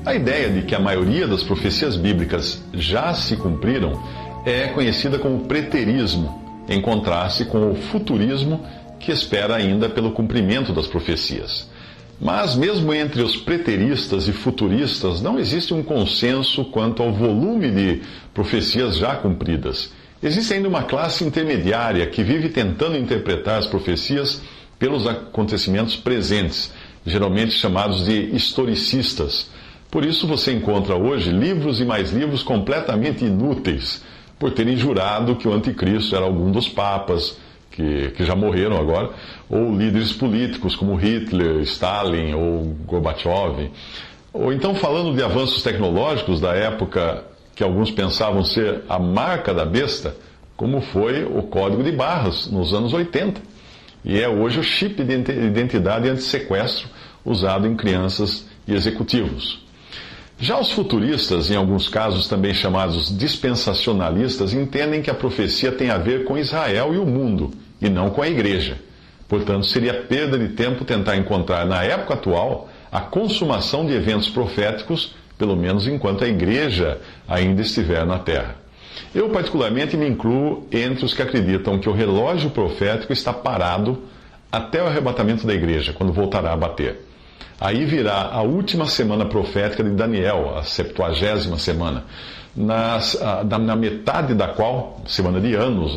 A ideia de que a maioria das profecias bíblicas já se cumpriram é conhecida como preterismo, em contraste com o futurismo, que espera ainda pelo cumprimento das profecias. Mas mesmo entre os preteristas e futuristas não existe um consenso quanto ao volume de profecias já cumpridas. Existe ainda uma classe intermediária que vive tentando interpretar as profecias pelos acontecimentos presentes, geralmente chamados de historicistas. Por isso você encontra hoje livros e mais livros completamente inúteis, por terem jurado que o anticristo era algum dos papas, que já morreram agora, ou líderes políticos como Hitler, Stalin ou Gorbachev. Ou então falando de avanços tecnológicos da época que alguns pensavam ser a marca da besta, como foi o código de barras nos anos 80. E é hoje o chip de identidade anti-sequestro usado em crianças e executivos. Já os futuristas, em alguns casos também chamados dispensacionalistas, entendem que a profecia tem a ver com Israel e o mundo, e não com a igreja. Portanto, seria perda de tempo tentar encontrar na época atual a consumação de eventos proféticos, pelo menos enquanto a igreja ainda estiver na terra. Eu, particularmente, me incluo entre os que acreditam que o relógio profético está parado até o arrebatamento da igreja, quando voltará a bater. Aí virá a última semana profética de Daniel, a 70ª semana, na metade da qual, semana de anos,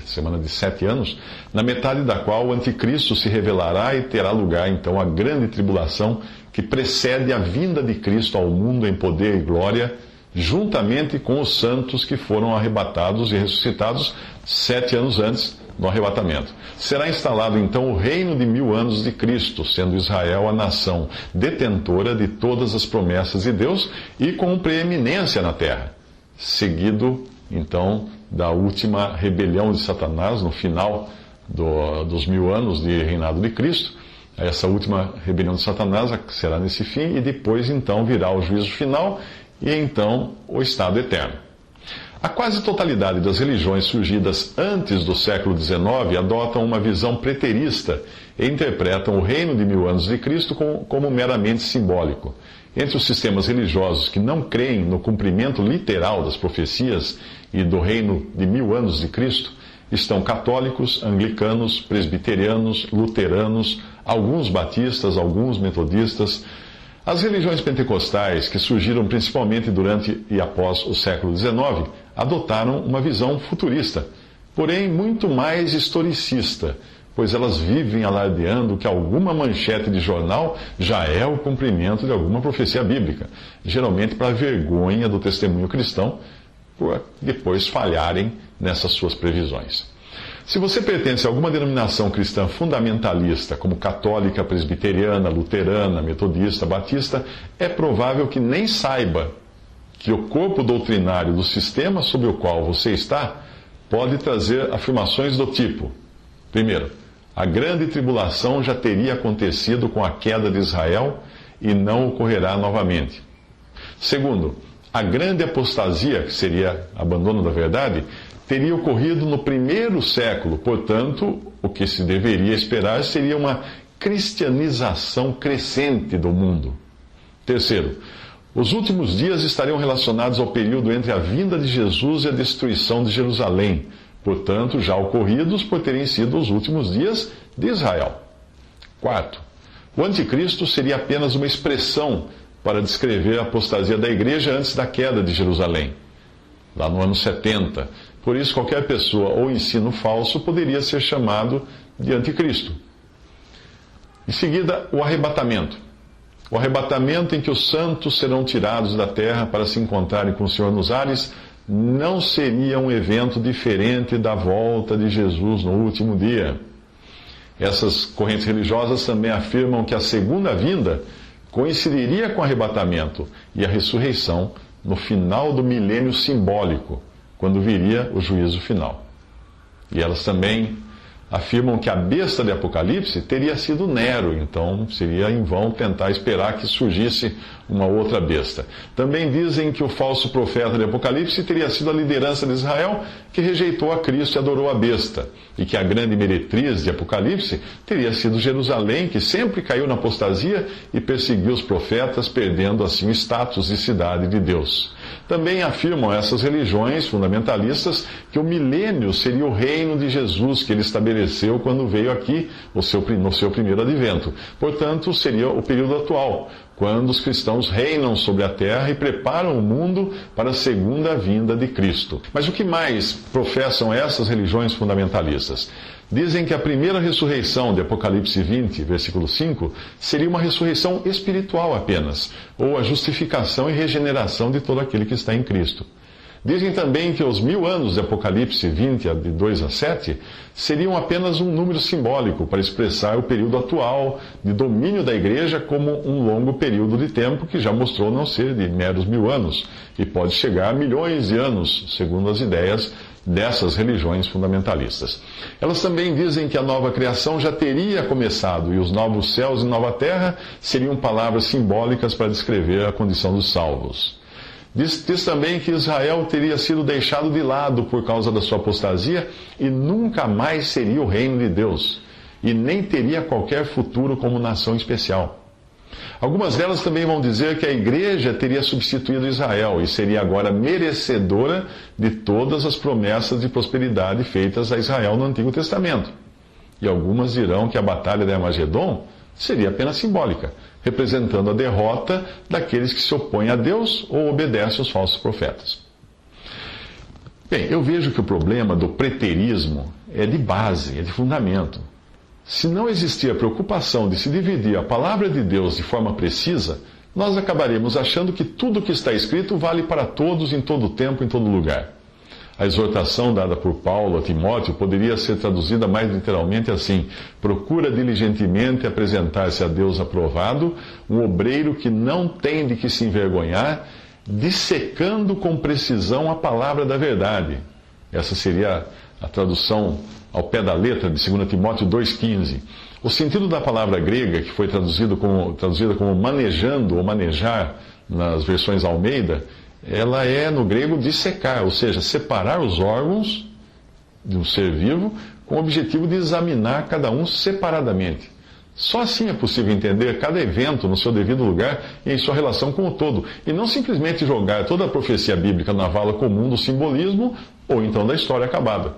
semana de 7 anos, na metade da qual o anticristo se revelará e terá lugar, então, a grande tribulação que precede a vinda de Cristo ao mundo em poder e glória, juntamente com os santos que foram arrebatados e ressuscitados 7 anos antes do arrebatamento. Será instalado então o reino de 1000 anos de Cristo, sendo Israel a nação detentora de todas as promessas de Deus e com preeminência na terra. Seguido, então, da última rebelião de Satanás no final dos 1000 anos de reinado de Cristo. Essa última rebelião de Satanás será nesse fim e depois, então, virá o juízo final e, então, o estado eterno. A quase totalidade das religiões surgidas antes do século XIX adotam uma visão preterista e interpretam o reino de 1000 anos de Cristo como meramente simbólico. Entre os sistemas religiosos que não creem no cumprimento literal das profecias e do reino de 1000 anos de Cristo, estão católicos, anglicanos, presbiterianos, luteranos, alguns batistas, alguns metodistas. As religiões pentecostais, que surgiram principalmente durante e após o século XIX, adotaram uma visão futurista, porém muito mais historicista, pois elas vivem alardeando que alguma manchete de jornal já é o cumprimento de alguma profecia bíblica, geralmente para a vergonha do testemunho cristão, por depois falharem nessas suas previsões. Se você pertence a alguma denominação cristã fundamentalista, como católica, presbiteriana, luterana, metodista, batista, é provável que nem saiba que o corpo doutrinário do sistema sob o qual você está pode trazer afirmações do tipo: primeiro, a grande tribulação já teria acontecido com a queda de Israel e não ocorrerá novamente. Segundo, a grande apostasia, que seria abandono da verdade, teria ocorrido no 1º século, portanto, o que se deveria esperar seria uma cristianização crescente do mundo. Terceiro, os últimos dias estariam relacionados ao período entre a vinda de Jesus e a destruição de Jerusalém, portanto, já ocorridos por terem sido os últimos dias de Israel. Quarto, o anticristo seria apenas uma expressão para descrever a apostasia da igreja antes da queda de Jerusalém, lá no ano 70. Por isso, qualquer pessoa ou ensino falso poderia ser chamado de anticristo. Em seguida, o arrebatamento. O arrebatamento em que os santos serão tirados da terra para se encontrarem com o Senhor nos ares não seria um evento diferente da volta de Jesus no último dia. Essas correntes religiosas também afirmam que a segunda vinda coincidiria com o arrebatamento e a ressurreição no final do milênio simbólico, quando viria o juízo final. E elas também afirmam que a besta de Apocalipse teria sido Nero, então seria em vão tentar esperar que surgisse uma outra besta. Também dizem que o falso profeta de Apocalipse teria sido a liderança de Israel que rejeitou a Cristo e adorou a besta, e que a grande meretriz de Apocalipse teria sido Jerusalém, que sempre caiu na apostasia e perseguiu os profetas, perdendo assim o status de cidade de Deus. Também afirmam essas religiões fundamentalistas que o milênio seria o reino de Jesus que ele estabeleceu quando veio aqui no seu primeiro advento. Portanto, seria o período atual, quando os cristãos reinam sobre a terra e preparam o mundo para a segunda vinda de Cristo. Mas o que mais professam essas religiões fundamentalistas? Dizem que a primeira ressurreição de Apocalipse 20, versículo 5, seria uma ressurreição espiritual apenas, ou a justificação e regeneração de todo aquele que está em Cristo. Dizem também que os 1000 anos de Apocalipse 20, de 2 a 7, seriam apenas um número simbólico para expressar o período atual de domínio da igreja como um longo período de tempo que já mostrou não ser de meros 1000 anos e pode chegar a milhões de anos, segundo as ideias dessas religiões fundamentalistas. Elas também dizem que a nova criação já teria começado e os novos céus e nova terra seriam palavras simbólicas para descrever a condição dos salvos. Diz também que Israel teria sido deixado de lado por causa da sua apostasia e nunca mais seria o reino de Deus, e nem teria qualquer futuro como nação especial. Algumas delas também vão dizer que a igreja teria substituído Israel e seria agora merecedora de todas as promessas de prosperidade feitas a Israel no Antigo Testamento. E algumas dirão que a batalha de Armagedon seria apenas simbólica, representando a derrota daqueles que se opõem a Deus ou obedecem aos falsos profetas. Bem, eu vejo que o problema do preterismo é de base, é de fundamento. Se não existir a preocupação de se dividir a palavra de Deus de forma precisa, nós acabaremos achando que tudo o que está escrito vale para todos, em todo tempo, em todo lugar. A exortação dada por Paulo a Timóteo poderia ser traduzida mais literalmente assim: procura diligentemente apresentar-se a Deus aprovado, um obreiro que não tem de que se envergonhar, dissecando com precisão a palavra da verdade. Essa seria a tradução ao pé da letra de 2 Timóteo 2,15. O sentido da palavra grega, que foi traduzida como manejando ou manejar nas versões Almeida, ela é no grego dissecar, ou seja, separar os órgãos de um ser vivo com o objetivo de examinar cada um separadamente. Só assim é possível entender cada evento no seu devido lugar e em sua relação com o todo, e não simplesmente jogar toda a profecia bíblica na vala comum do simbolismo ou então da história acabada.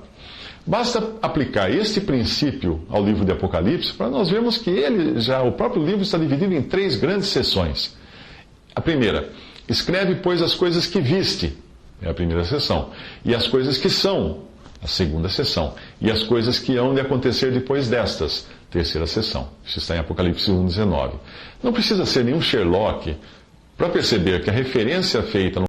Basta aplicar este princípio ao livro de Apocalipse para nós vermos que o próprio livro está dividido em 3 grandes seções. A primeira: escreve, pois, as coisas que viste, é a primeira seção, e as coisas que são, a segunda seção, e as coisas que hão de acontecer depois destas, terceira seção. Isso está em Apocalipse 1:19. Não precisa ser nenhum Sherlock para perceber que a referência feita no